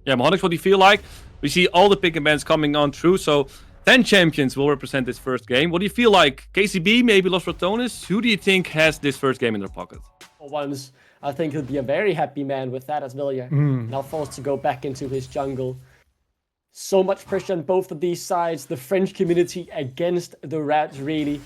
Yeah, Mohonix, what do you feel like? We see all the pick and bans coming on through, so 10 champions will represent this first game. What do you feel like? KCB, maybe Los Ratones? Who do you think has this first game in their pocket? For once, I think he'll be a very happy man with that as Vilja. Now forced to go back into his jungle. So much pressure on both of these sides. The French community against the Rats, really.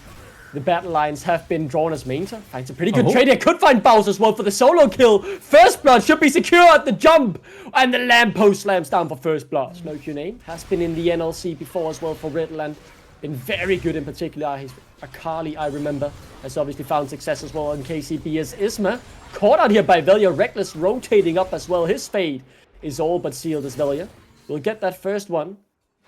The battle lines have been drawn as Mainter. Finds a pretty good trade. They could find Baus as well for the solo kill. First blood should be secure at the jump. And the lamppost slams down for first blood. Smoke Your Name has been in the NLC before as well for Redland. Been very good in particular. His Akali, I remember, has obviously found success as well on KCB as Isma. Caught out here by Vilja. Reckless rotating up as well. His fate is all but sealed as Vilja. We'll get that first one.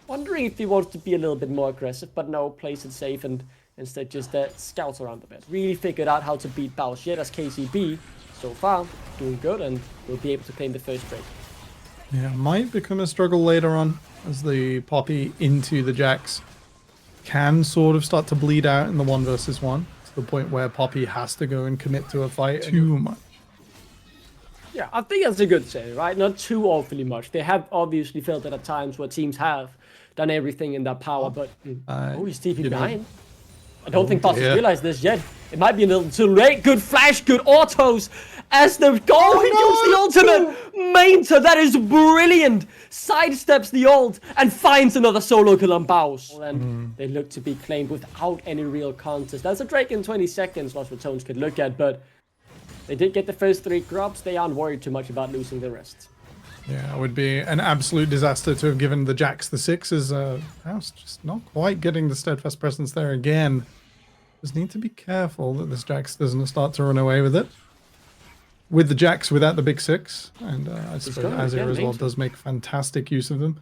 Wondering if he wants to be a little bit more aggressive, but no, plays it safe and instead just scouts around the bit. Really figured out how to beat Baus yet as KCB. So far, doing good and will be able to claim the first break. Yeah, might become a struggle later on as the Poppy into the Jax can sort of start to bleed out in the 1 versus 1 to the point where Poppy has to go and commit to a fight too much. Yeah, I think that's a good say, right? Not too awfully much. They have obviously felt that at times where teams have done everything in their power, but he's TP behind. I don't think Baus has realized this yet. It might be a little too late. Good flash, good autos. As the goal, he used the ultimate. Mainter, that is brilliant. Sidesteps the ult and finds another solo kill on Baus. And they look to be claimed without any real contest. That's a Drake in 20 seconds, Los Ratones could look at, but they did get the first 3 grubs. They aren't worried too much about losing the rest. Yeah, it would be an absolute disaster to have given the Jax the 6s. House just not quite getting the steadfast presence there again. Just need to be careful that this Jax doesn't start to run away with it. With the Jax without the big 6, and I suppose Azir as well does make fantastic use of them.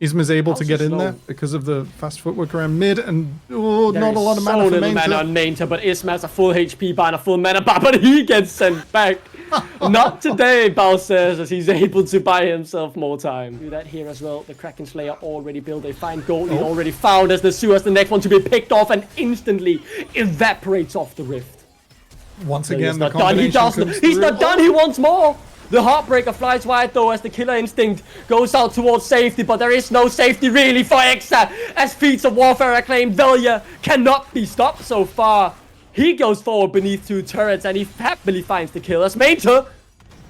Isma's able to get in there because of the fast footwork around mid, and not a lot of mana for Mainter. Mana on Mainter, but Isma has a full HP bar and a full mana bar, but he gets sent back. Not today, Baus says, as he's able to buy himself more time. Do that here as well. The Kraken Slayer already built. They find gold. Already found as the Su has the next one to be picked off and instantly evaporates off the rift. Once again, the combination he's not done. He wants more. The Heartbreaker flies wide though as the Killer Instinct goes out towards safety, but there is no safety really for Exa as Feats of Warfare are claimed. Vilja cannot be stopped so far. He goes forward beneath 2 turrets and he happily finds the kill as Mainter.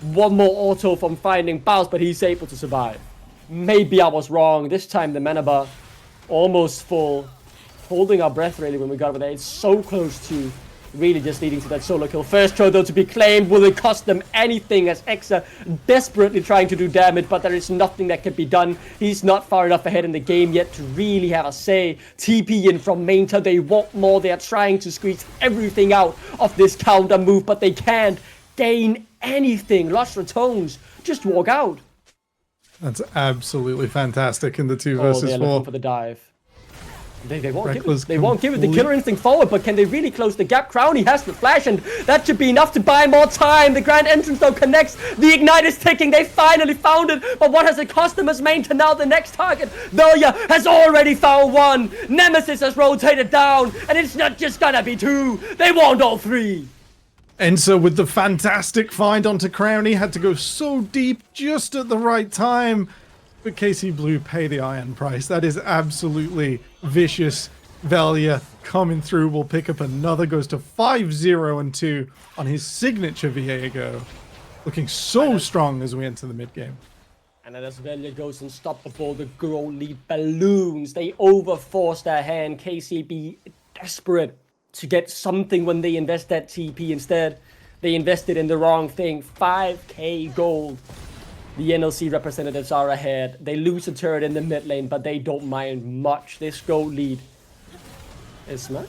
One more auto from finding Baus, but he's able to survive. Maybe I was wrong. This time the mana bar almost full. Holding our breath really when we got over there. It's so close to really just leading to that solo kill. First throw though to be claimed. Will it cost them anything as Exa desperately trying to do damage, but there is nothing that can be done. He's not far enough ahead in the game yet to really have a say. TP in from Mainter. They want more. They are trying to squeeze everything out of this counter move, but they can't gain anything. Los Ratones just walk out. That's absolutely fantastic in the 2 versus 4. They're looking for the dive. They won't give it. They won't give it. The Killer Instinct forward, but can they really close the gap? Crowny has the flash, and that should be enough to buy more time. The Grand Entrance though connects. The Ignite is ticking. They finally found it, but what has it cost them as Mainter now the next target? Vilja has already found 1. Nemesis has rotated down, and it's not just gonna be 2. They want all 3. Enzo with the fantastic find onto Crowny, had to go so deep just at the right time. But KC Blue pay the iron price. That is absolutely vicious. Vilja coming through will pick up another, goes to 5-0-2 on his signature Viego. Looking so strong as we enter the mid game. And then as Vilja goes unstoppable, the goal lead balloons. They overforce their hand. KCB desperate to get something when they invest that TP. Instead, they invested in the wrong thing. 5k gold. The NLC representatives are ahead. They lose a turret in the mid lane, but they don't mind much. This gold lead is not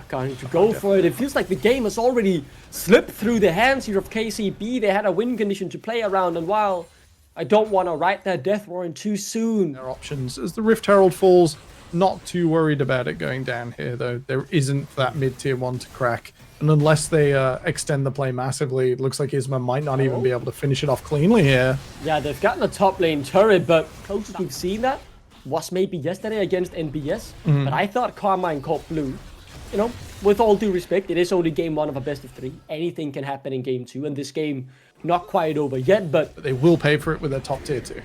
going to go for it. It feels like the game has already slipped through the hands here of KCB. They had a win condition to play around, and while I don't want to write their death warrant too soon. Their options as the Rift Herald falls. Not too worried about it going down here, though. There isn't that mid-tier 1 to crack. And unless they extend the play massively, it looks like Isma might not even be able to finish it off cleanly here. Yeah, they've gotten a top lane turret, but closest we've seen that was maybe yesterday against NBS. But I thought Karmine Corp Blue you know, with all due respect, it is only game 1 of a best of 3. Anything can happen in game 2, and this game not quite over yet, but they will pay for it with their top tier 2.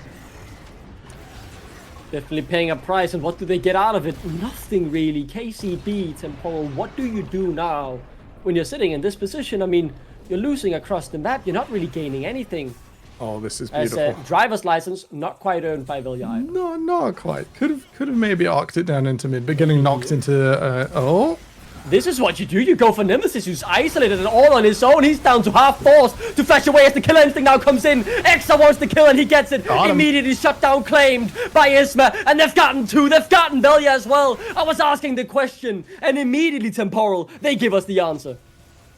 Definitely paying a price, and what do they get out of it? Nothing really. KCB, Temporal, what do you do now when you're sitting in this position? I mean, you're losing across the map, you're not really gaining anything. Oh, this is beautiful. As a driver's license, not quite earned by Vilja either. No, not quite. Could have maybe arced it down into mid, but getting knocked into, oh. This is what you do. You go for Nemesis, who's isolated and all on his own. He's down to half force to flash away as the killer instinct now comes in. Exa wants the kill and he gets it. Immediately shut down, claimed by Isma. And they've gotten 2. They've gotten Velia as well. I was asking the question, and immediately Temporal, they give us the answer.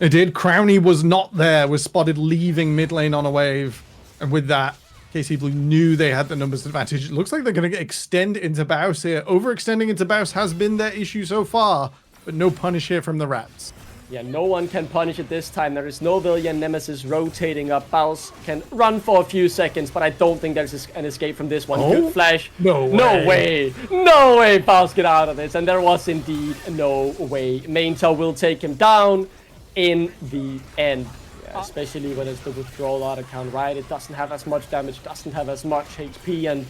It did. Crownie was not there, was spotted leaving mid lane on a wave. And with that, KC Blue knew they had the numbers advantage. It looks like they're going to extend into Baus here. Overextending into Baus has been their issue so far. But no punish here from the Rats. Yeah, no one can punish it this time. There is no Villian Nemesis rotating up. Baus can run for a few seconds, but I don't think there's an escape from this one. Oh? Good flash. No way. No way. No way Baus get out of this. And there was indeed no way. Maintel will take him down in the end. Yeah, especially when it's the withdrawal auto count, right? It doesn't have as much damage, doesn't have as much HP, and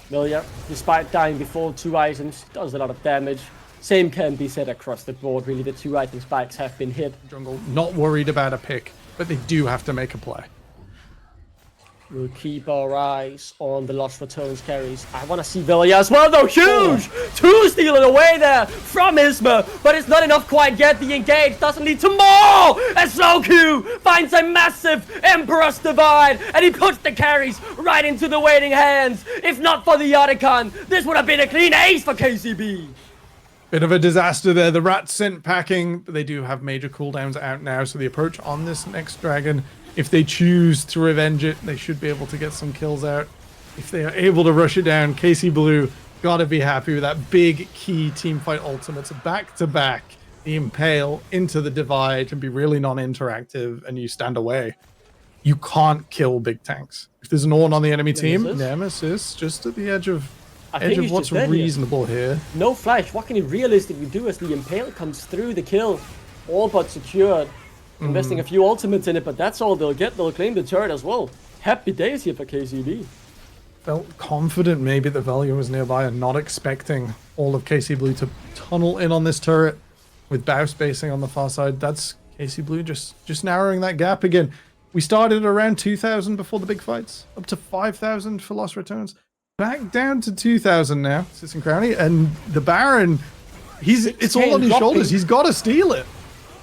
Vilja, despite dying before 2 items, does a lot of damage. Same can be said across the board, really. The 2 item spikes have been hit. Jungle not worried about a pick, but they do have to make a play. We'll keep our eyes on the Lost Ratones carries. I want to see Vilja as well, though. Huge! 2 stealing away there from Isma, but it's not enough quite yet. The engage doesn't lead to more! As Slow-Q finds a massive Emperor's Divide, and he puts the carries right into the waiting hands. If not for the Otacon, this would have been a clean ace for KCB. Bit of a disaster there. The Rats sent packing, but they do have major cooldowns out now. So the approach on this next dragon, if they choose to revenge it, they should be able to get some kills out. If they are able to rush it down, KC Blue gotta be happy with that big key teamfight ultimates back to back. The Impale into the Divide can be really non-interactive, and you stand away. You can't kill big tanks. If there's an Ornn on the enemy team, Nemesis just at the edge of what's reasonable here. No flash. What can he realistically do as the Impale comes through the kill? All but secured. Investing a few ultimates in it, but that's all they'll get. They'll claim the turret as well. Happy days here for KCB. Felt confident maybe that Velia was nearby and not expecting all of KC Blue to tunnel in on this turret with Baus basing on the far side. That's KC Blue just narrowing that gap again. We started around 2,000 before the big fights, up to 5,000 for Lost Ratones. Back down to 2,000 now, Sitson Crownie, and the Baron, it's all on his shoulders. He's got to steal it.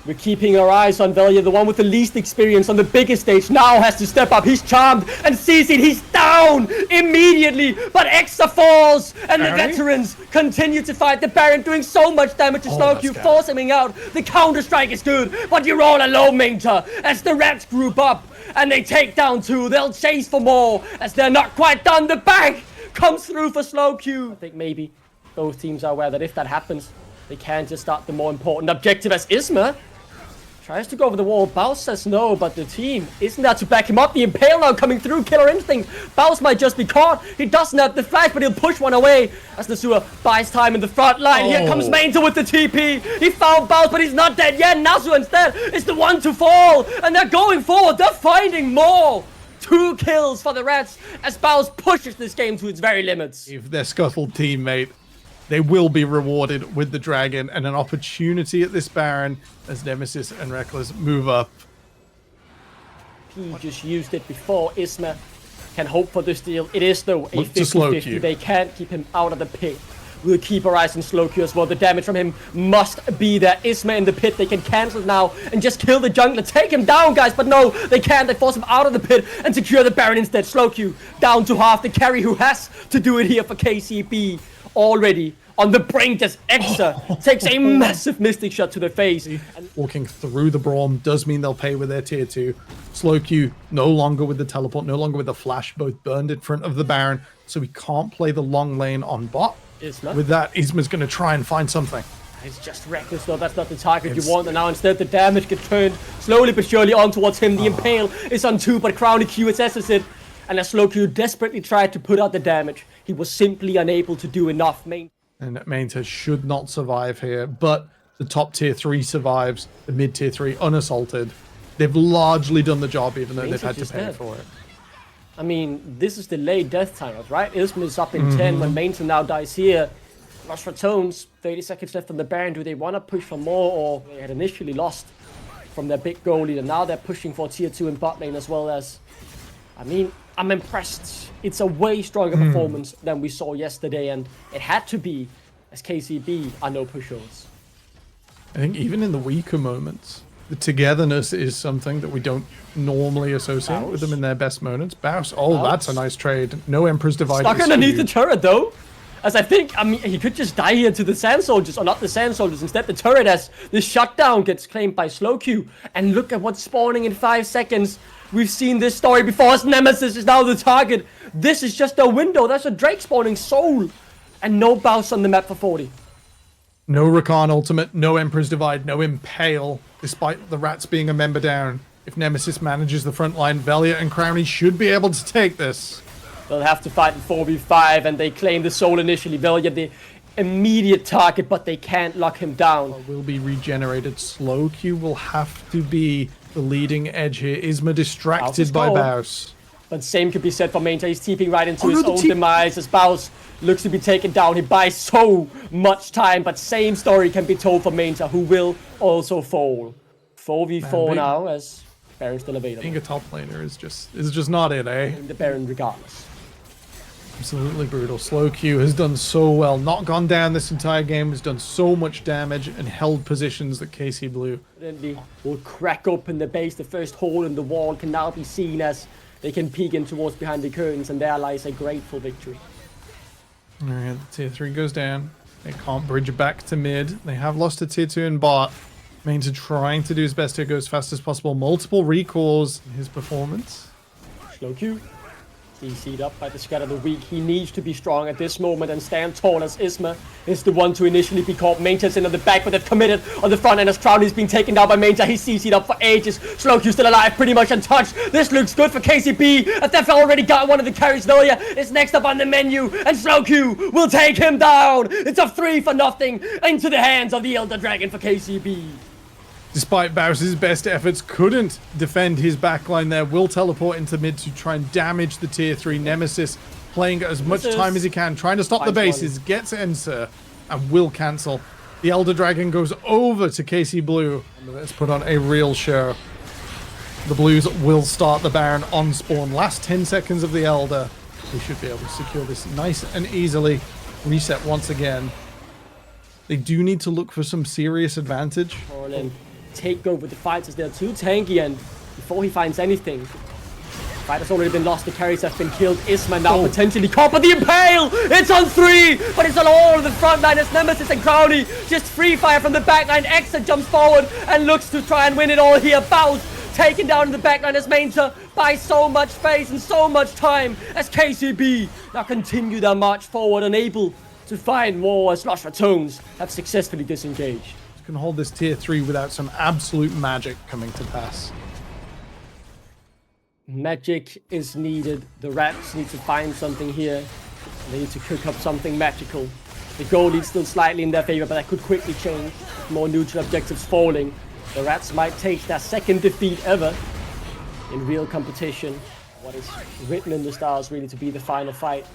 We're keeping our eyes on Velia, the one with the least experience on the biggest stage, now has to step up. He's charmed and sees it. He's down immediately, but Exa falls, and the veterans continue to fight. The Baron doing so much damage to Slow-Q, forcing him out. The counter-strike is good, but you're all alone, Mainter, as the Rats group up, and they take down 2. They'll chase for more, as they're not quite done. The bank comes through for Slow-Q. I think maybe both teams are aware that if that happens, they can just start the more important objective, as Isma tries to go over the wall. Baus says no, but the team isn't there to back him up. The Impale now coming through. Killer Instinct. Baus might just be caught. He doesn't have the flash, but he'll push one away as Nasua buys time in the front line. Here comes Mainter with the TP. He found Baus, but he's not dead yet. Nasu instead is the one to fall, and they're going forward. They're finding more. 2 kills for the Rats as Baus pushes this game to its very limits. If their scuttled teammate, they will be rewarded with the dragon and an opportunity at this Baron as Nemesis and Reckless move up. He just used it before. Isma can hope for the steal. It is though a 50-50. They can't keep him out of the pit. We'll keep our eyes on Slow-Q as well. The damage from him must be there. Isma in the pit. They can cancel now and just kill the jungler. Take him down, guys. But no, they can't. They force him out of the pit and secure the Baron instead. Slow-Q down to half. The carry who has to do it here for KCB. Already on the brink as Exa takes a massive Mystic shot to the face. Walking through the Braum does mean they'll pay with their tier 2. Slow-Q no longer with the teleport, no longer with the flash, both burned in front of the Baron, so we can't play the long lane on bot. Isma. With that, Isma's going to try and find something. It's just Reckless though, that's not the target you want, and now instead the damage gets turned slowly but surely on towards him. The Impale is on 2, but Crownie QSS's it, and as Slow-Q desperately tried to put out the damage, he was simply unable to do enough. And Mainter should not survive here, but The top tier 3 survives, the mid tier 3 unassaulted. They've largely done the job, even though they've had to pay for it. I mean, this is delayed death timers, right? Isma is up in 10 when Mainta now dies here. Lost Ratones, 30 seconds left on the Baron. Do they want to push for more, or they had initially lost from their big goal leader? Now they're pushing for tier 2 in bot lane as well as... I mean, I'm impressed. It's a way stronger performance than we saw yesterday, and it had to be, as KCB are no pushovers. I think even in the weaker moments, the togetherness is something that we don't normally associate with them in their best moments. Baus, that's a nice trade. No Emperor's Divide. Stuck underneath the turret though. As I mean, he could just die here to the Sand Soldiers, or not the Sand Soldiers. Instead, the turret, as the shutdown gets claimed by slowQ. And look at what's spawning in 5 seconds. We've seen this story before, as Nemesis is now the target. This is just a window. That's a Drake spawning Soul. And no Baus on the map for 40. No Rakan ultimate, no Emperor's Divide, no Impale, despite the Rats being a member down. If Nemesis manages the front line, Velia and Crownie should be able to take this. They'll have to fight in 4v5, and they claim the Soul initially. Velia, the immediate target, but they can't lock him down. Will be regenerated. slowQ will have to be the leading edge here. Isma distracted by Baus. But same could be said for Mainta. He's TPing right into his own demise as Baus looks to be taken down. He buys so much time, but same story can be told for Mainta, who will also fall. 4v4 now, as Baron's still available. Being a top laner is just not it, eh? The Baron regardless. Absolutely brutal. slowQ has done so well. Not gone down this entire game. Has done so much damage and held positions that KC Blue will crack open the base. The first hole in the wall can now be seen as they can peek in towards behind the curtains, and there lies a grateful victory. Alright, the tier 3 goes down. They can't bridge back to mid. They have lost a tier 2 in bot. Mainta trying to do his best to go as fast as possible. Multiple recalls in his performance. slowQ. CC'd up by the Scat of the Week. He needs to be strong at this moment and stand tall, as Isma is the one to initially be caught. Mainta's in on the back, but they've committed on the front end as Crownie's being taken down by Mainta. He's CC'd up for ages. slowQ still alive, pretty much untouched. This looks good for KCB, as they've already got one of the carries. Velia is next up on the menu, and slowQ will take him down. It's a 3-0 into the hands of the Elder Dragon for KCB. Despite Baus's best efforts, couldn't defend his backline there. Will teleport into mid to try and damage the tier 3. Nemesis playing as much time as he can, trying to stop the bases, gets Enser, and will cancel. The Elder Dragon goes over to KC Blue. Let's put on a real show. The Blues will start the Baron on spawn. Last 10 seconds of the Elder. We should be able to secure this nice and easily. Reset once again. They do need to look for some serious advantage. Take over the fights as they're too tanky, and before he finds anything, the fight has already been lost. The carries have been killed. Isma now potentially caught, but the Impale! It's on 3, but it's on all of the front line as Nemesis and Crownie just free fire from the back line. Exa jumps forward and looks to try and win it all here. Baus taken down in the back line as Mainta buys so much space and so much time as KCB now continue their march forward, unable to find more as Lost Ratones have successfully disengaged. Can hold this tier 3 without some absolute magic coming to pass. Magic is needed. The Rats need to find something here. They need to cook up something magical. The goal lead's still slightly in their favor, but that could quickly change. More neutral objectives falling. The Rats might take their second defeat ever in real competition. What is written in the stars really to be the final fight.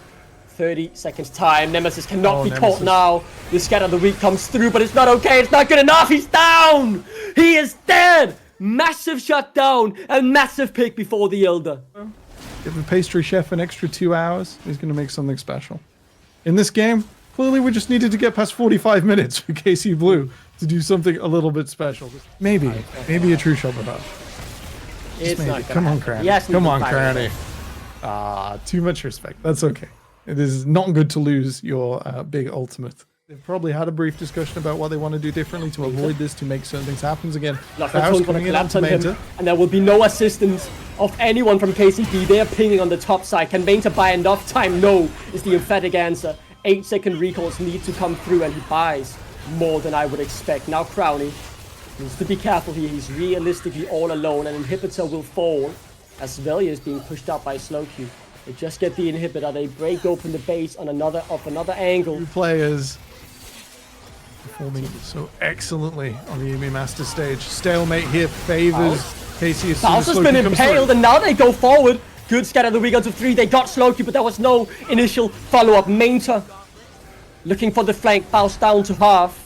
30 seconds time. Nemesis cannot be caught now. The Scat of the Week comes through, but it's not okay. It's not good enough. He's down. He is dead. Massive shutdown and massive pick before the Elder. Give the pastry chef an extra 2 hours. He's going to make something special. In this game, clearly we just needed to get past 45 minutes for KC Blue to do something a little bit special. Maybe a true Shopper. It's not Come on, Crownie. Yes, come on, Crownie. Too much respect. That's okay. It is not good to lose your big ultimate. They've probably had a brief discussion about what they want to do differently to avoid this, to make certain things happen again. Baus coming in onto Mainta, and there will be no assistance of anyone from KCB. They are pinging on the top side. Can Mainta buy enough time? No, is the emphatic answer. 8-second recalls need to come through, and he buys more than I would expect. Now Crownie needs to be careful here. He's realistically all alone, and Inhibitor will fall as Velia is being pushed out by slowQ. They just get the Inhibitor. They break open the base on another angle. 2 players performing so excellently on the EMEA Masters stage. Stalemate here favors KC as soon as Bowser's Slowcue been comes impaled, through. and now they go forward. Good scatter the weak onto 3. They got Slowcue, but there was no initial follow-up. Mainter looking for the flank, bounce down to half.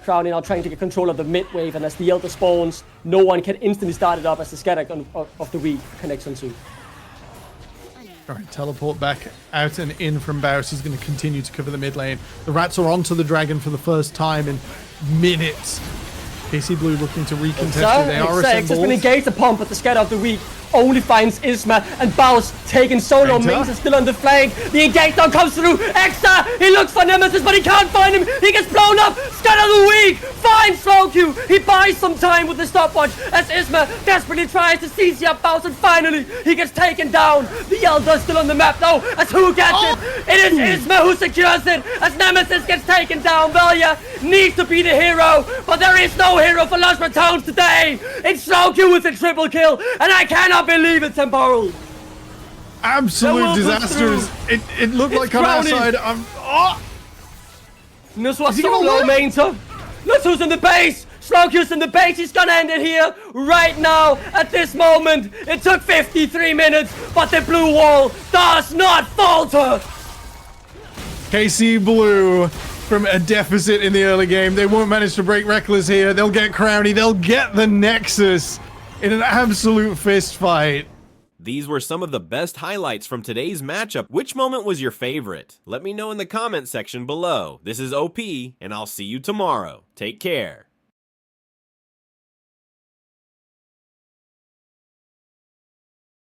Crowning now trying to get control of the mid wave, and as the Elder spawns, no one can instantly start it up as the scatter of the weak connects on 2. All right, teleport back out and in from Baus. He's going to continue to cover the mid lane. The Rats are onto the Dragon for the first time in minutes. KC Blue looking to recontest it. They are X has been assembled. engaged upon, but the scatter of the weak only finds Isma, and Baus taken solo. Mains is still on the flank. The engage down comes through. Exa, he looks for Nemesis, but he can't find him. He gets blown up. Scatter the weak. Finds Slowcue. He buys some time with the stopwatch as Isma desperately tries to CC up Baus, and finally he gets taken down. The Elder still on the map though, as who gets it? It is Isma who secures it as Nemesis gets taken down. Velia needs to be the hero, but there is no hero for Lost Ratones today. It's Slowcue with a triple kill, and I cannot believe it, Temporal. Absolute disasters. It looked like on our side. This was so low, Mainter. Look who's in the base. Slowcue's in the base. He's gonna end it here right now at this moment. It took 53 minutes, but the blue wall does not falter. KC Blue from a deficit in the early game. They won't manage to break Reckless here. They'll get Crowny. They'll get the Nexus in an absolute fist fight. These were some of the best highlights from today's matchup. Which moment was your favorite? Let me know in the comment section below. This is OP, and I'll see you tomorrow. Take care.